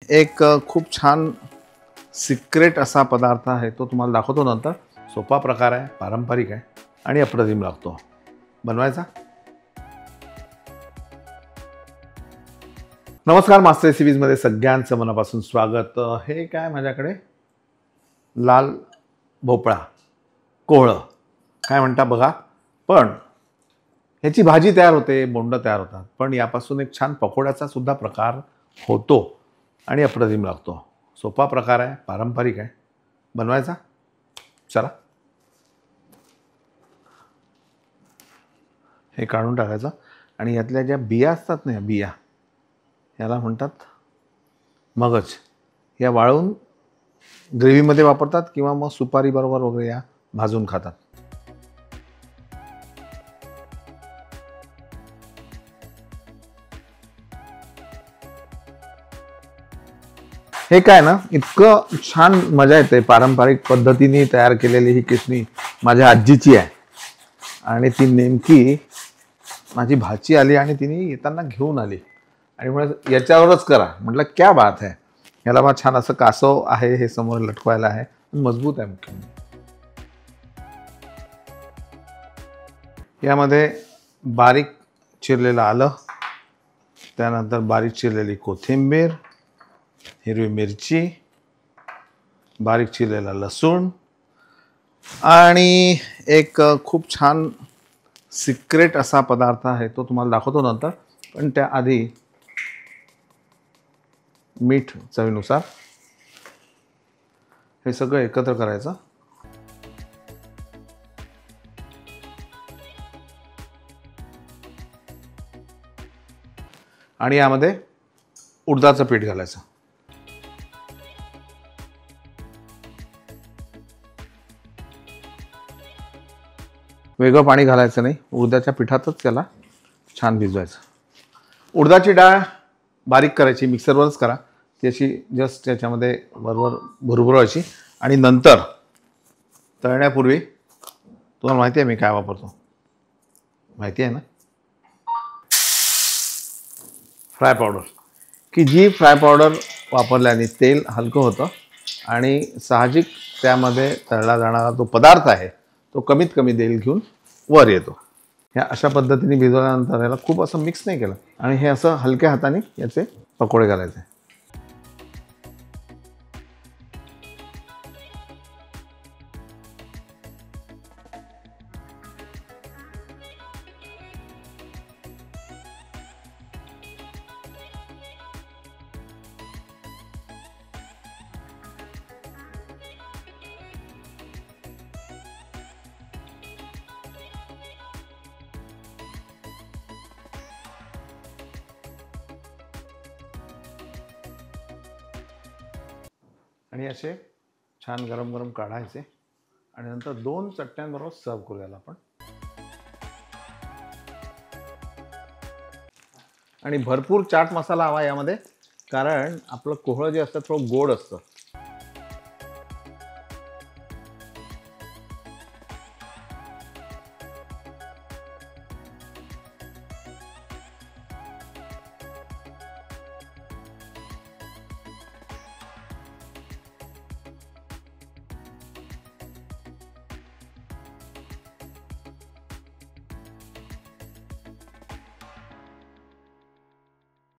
एक खूप छान सिक्रेट असा पदार्थ आहे, तो तुम्हाला दाखवतो नंतर. सोपा प्रकार आहे, पारंपरिक आहे आणि अप्रतिम लागतो. बनवायचा. नमस्कार, मास्टर रेसिपीजमध्ये सगळ्यांचं मनापासून स्वागत. हे काय माझ्याकडे लाल भोपळा, कोहळं काय म्हणता बघा. पण ह्याची भाजी तयार होते, बोंड तयार होतात, पण यापासून एक छान पकोड्याचा सुद्धा प्रकार होतो आणि अप्रतिम लागतो. सोपा प्रकार आहे, पारंपरिक आहे. बनवायचा. चला, हे काढून टाकायचं आणि यातल्या ज्या बिया असतात ना, बिया याला म्हणतात मगज. या वाळून ग्रेव्हीमध्ये वापरतात किंवा मग सुपारी बरोबर वगैरे या भाजून खातात. हे काय ना, इतकं छान मजा येते. पारंपरिक पद्धतीने तयार केलेली ही किसणी माझ्या आजीची आहे आणि ती नेमकी माझी भाची आली आणि तिने येताना घेऊन आली आणि म्हणजे याच्यावरच करा म्हटलं. क्या बात आहे. याला मग छान असं कासव आहे, हे समोर लटकवायला आहे, मजबूत आहे. मुख्य यामध्ये बारीक चिरलेलं आलं, त्यानंतर बारीक चिरलेली कोथिंबीर, हिरवी मिरची, बारीक चिरलेला लसूण आणि एक खूप छान सिक्रेट असा पदार्थ आहे, तो तुम्हाला दाखवतो नंतर. पण त्याआधी मीठ चवीनुसार. हे सगळं एकत्र करायचं. आणि यामध्ये उडदाचं पीठ घालायचं. वेगळं पाणी घालायचं नाही, उडदाच्या पिठातच त्याला छान भिजवायचं. उडदाची डाळ बारीक करायची, मिक्सरवरच करा. ती अशी जस्ट त्याच्यामध्ये बरोबर भुरभुरवायची आणि नंतर तळण्यापूर्वी तुम्हाला माहिती आहे मी काय वापरतो, माहिती आहे ना, फ्राय पावडर. की जी फ्राय पावडर वापरल्याने तेल हलकं होतं आणि साहजिक त्यामध्ये तळला जाणारा तो पदार्थ आहे तो कमीत कमी तेल घेऊन वर येतो. ह्या अशा पद्धतीने भिजवल्यानंतर याला खूप असं मिक्स नाही केलं आणि हे असं हलक्या हाताने याचे पकोडे घालायचे. आणि असे छान गरम गरम काढायचे आणि नंतर 2 चटण्यांबरोबर सर्व करूया आपण. आणि भरपूर चाट मसाला हवा यामध्ये, कारण आपलं कोहळं जे असतं थोडं गोड असतं